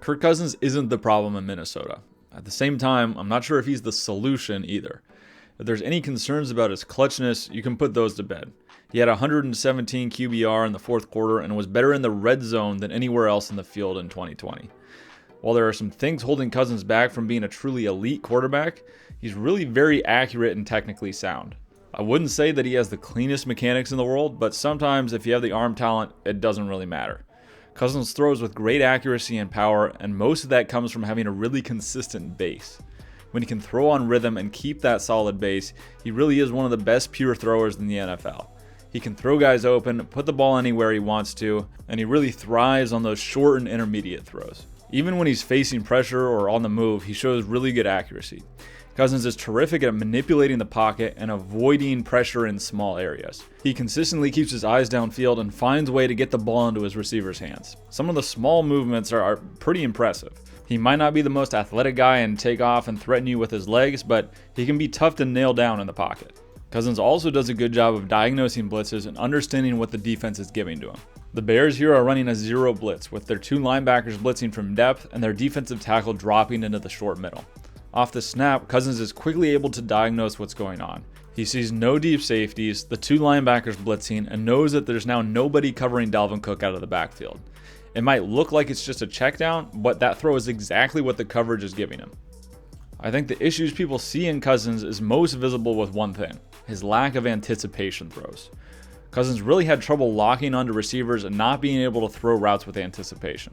Kirk Cousins isn't the problem in Minnesota. At the same time, I'm not sure if he's the solution either. If there's any concerns about his clutchness, you can put those to bed. He had 117 QBR in the fourth quarter and was better in the red zone than anywhere else in the field in 2020. While there are some things holding Cousins back from being a truly elite quarterback, he's really very accurate and technically sound. I wouldn't say that he has the cleanest mechanics in the world, but sometimes if you have the arm talent, it doesn't really matter. Cousins throws with great accuracy and power, and most of that comes from having a really consistent base. When he can throw on rhythm and keep that solid base, he really is one of the best pure throwers in the NFL. He can throw guys open, put the ball anywhere he wants to, and he really thrives on those short and intermediate throws. Even when he's facing pressure or on the move, he shows really good accuracy. Cousins is terrific at manipulating the pocket and avoiding pressure in small areas. He consistently keeps his eyes downfield and finds a way to get the ball into his receiver's hands. Some of the small movements are pretty impressive. He might not be the most athletic guy and take off and threaten you with his legs, but he can be tough to nail down in the pocket. Cousins also does a good job of diagnosing blitzes and understanding what the defense is giving to him. The Bears here are running a zero blitz with their two linebackers blitzing from depth and their defensive tackle dropping into the short middle. Off the snap, Cousins is quickly able to diagnose what's going on. He sees no deep safeties, the two linebackers blitzing, and knows that there's now nobody covering Dalvin Cook out of the backfield. It might look like it's just a check down, but that throw is exactly what the coverage is giving him. I think the issues people see in Cousins is most visible with one thing: his lack of anticipation throws. Cousins really had trouble locking onto receivers and not being able to throw routes with anticipation.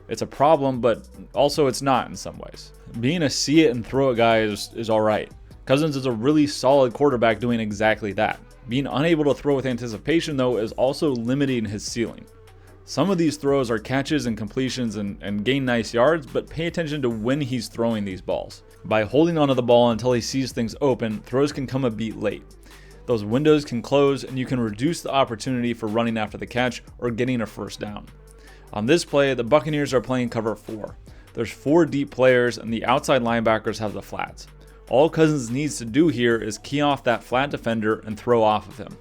It's a problem, but also it's not in some ways. Being a see it and throw it guy is alright. Cousins is a really solid quarterback doing exactly that. Being unable to throw with anticipation, though, is also limiting his ceiling. Some of these throws are catches and completions and gain nice yards, but pay attention to when he's throwing these balls. By holding onto the ball until he sees things open, throws can come a beat late. Those windows can close and you can reduce the opportunity for running after the catch or getting a first down. On this play, the Buccaneers are playing cover 4. There's 4 deep players and the outside linebackers have the flats. All Cousins needs to do here is key off that flat defender and throw off of him.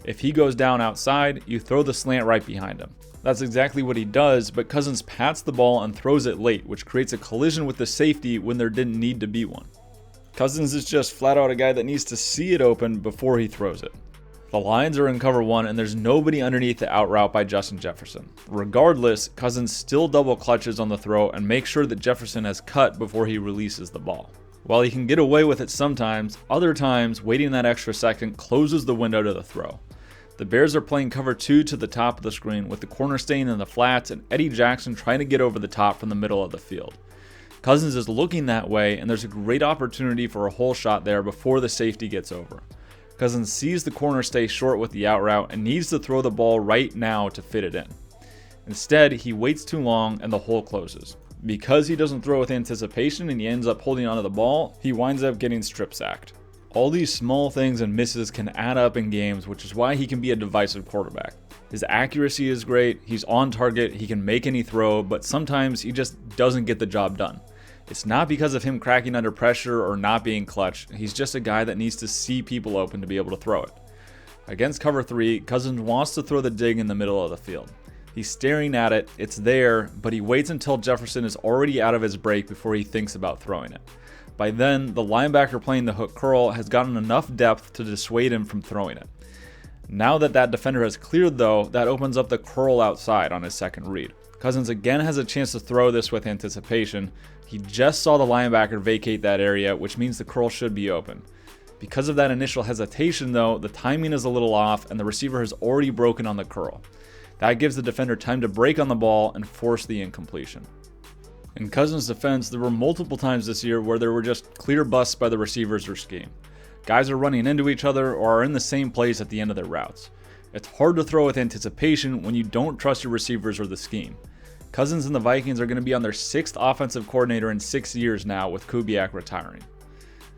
If he goes down outside, you throw the slant right behind him. That's exactly what he does, but Cousins pats the ball and throws it late, which creates a collision with the safety when there didn't need to be one. Cousins is just flat out a guy that needs to see it open before he throws it. The Lions are in cover 1 and there's nobody underneath the out route by Justin Jefferson. Regardless, Cousins still double clutches on the throw and makes sure that Jefferson has cut before he releases the ball. While he can get away with it sometimes, other times waiting that extra second closes the window to the throw. The Bears are playing cover 2 to the top of the screen with the corner staying in the flats and Eddie Jackson trying to get over the top from the middle of the field. Cousins is looking that way and there's a great opportunity for a hole shot there before the safety gets over. Cousins sees the corner stay short with the out route and needs to throw the ball right now to fit it in. Instead, he waits too long and the hole closes. Because he doesn't throw with anticipation and he ends up holding onto the ball, he winds up getting strip sacked. All these small things and misses can add up in games, which is why he can be a divisive quarterback. His accuracy is great, he's on target, he can make any throw, but sometimes he just doesn't get the job done. It's not because of him cracking under pressure or not being clutch, he's just a guy that needs to see people open to be able to throw it. Against cover 3, Cousins wants to throw the dig in the middle of the field. He's staring at it, it's there, but he waits until Jefferson is already out of his break before he thinks about throwing it. By then, the linebacker playing the hook curl has gotten enough depth to dissuade him from throwing it. Now that defender has cleared though, that opens up the curl outside on his second read. Cousins again has a chance to throw this with anticipation. He just saw the linebacker vacate that area, which means the curl should be open. Because of that initial hesitation though, the timing is a little off and the receiver has already broken on the curl. That gives the defender time to break on the ball and force the incompletion. In Cousins' defense, there were multiple times this year where there were just clear busts by the receivers or scheme. Guys are running into each other or are in the same place at the end of their routes. It's hard to throw with anticipation when you don't trust your receivers or the scheme. Cousins and the Vikings are going to be on their 6th offensive coordinator in 6 years now, with Kubiak retiring.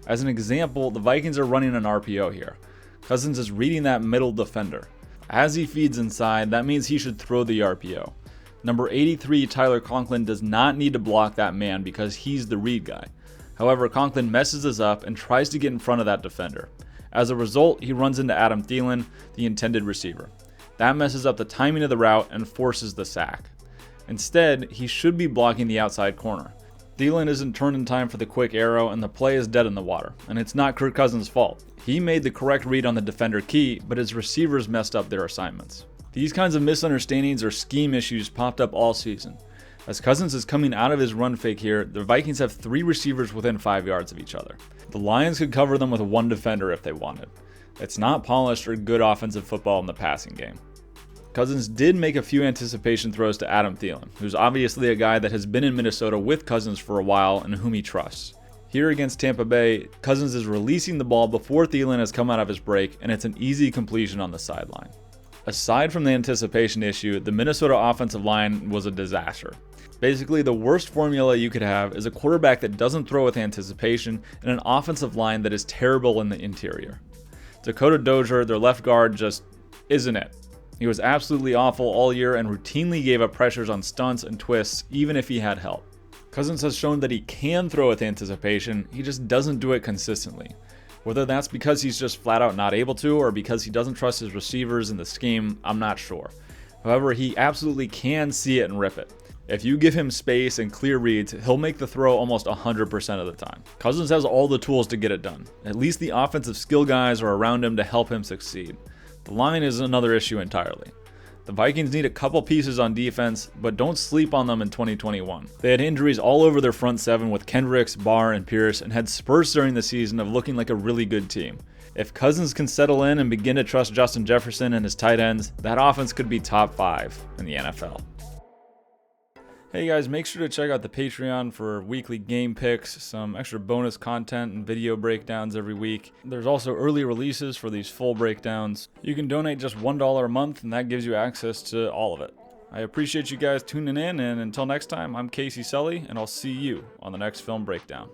As an example, the Vikings are running an RPO here. Cousins is reading that middle defender. As he feeds inside, that means he should throw the RPO. Number 83, Tyler Conklin, does not need to block that man because he's the read guy. However, Conklin messes this up and tries to get in front of that defender. As a result, he runs into Adam Thielen, the intended receiver. That messes up the timing of the route and forces the sack. Instead, he should be blocking the outside corner. Thielen isn't turned in time for the quick arrow, and the play is dead in the water. And it's not Kirk Cousins' fault. He made the correct read on the defender key, but his receivers messed up their assignments. These kinds of misunderstandings or scheme issues popped up all season. As Cousins is coming out of his run fake here, the Vikings have 3 receivers within 5 yards of each other. The Lions could cover them with 1 defender if they wanted. It's not polished or good offensive football in the passing game. Cousins did make a few anticipation throws to Adam Thielen, who's obviously a guy that has been in Minnesota with Cousins for a while and whom he trusts. Here against Tampa Bay, Cousins is releasing the ball before Thielen has come out of his break, and it's an easy completion on the sideline. Aside from the anticipation issue, the Minnesota offensive line was a disaster. Basically, the worst formula you could have is a quarterback that doesn't throw with anticipation and an offensive line that is terrible in the interior. Dakota Dozier, their left guard, just isn't it. He was absolutely awful all year and routinely gave up pressures on stunts and twists, even if he had help. Cousins has shown that he can throw with anticipation, he just doesn't do it consistently. Whether that's because he's just flat out not able to, or because he doesn't trust his receivers in the scheme, I'm not sure. However, he absolutely can see it and rip it. If you give him space and clear reads, he'll make the throw almost 100% of the time. Cousins has all the tools to get it done. At least the offensive skill guys are around him to help him succeed. The line is another issue entirely. The Vikings need a couple pieces on defense, but don't sleep on them in 2021. They had injuries all over their front 7 with Kendricks, Barr, and Pierce, and had spurts during the season of looking like a really good team. If Cousins can settle in and begin to trust Justin Jefferson and his tight ends, that offense could be top 5 in the NFL. Hey guys, make sure to check out the Patreon for weekly game picks, some extra bonus content and video breakdowns every week. There's also early releases for these full breakdowns. You can donate just $1 a month and that gives you access to all of it. I appreciate you guys tuning in, and until next time, I'm Casey Sully and I'll see you on the next film breakdown.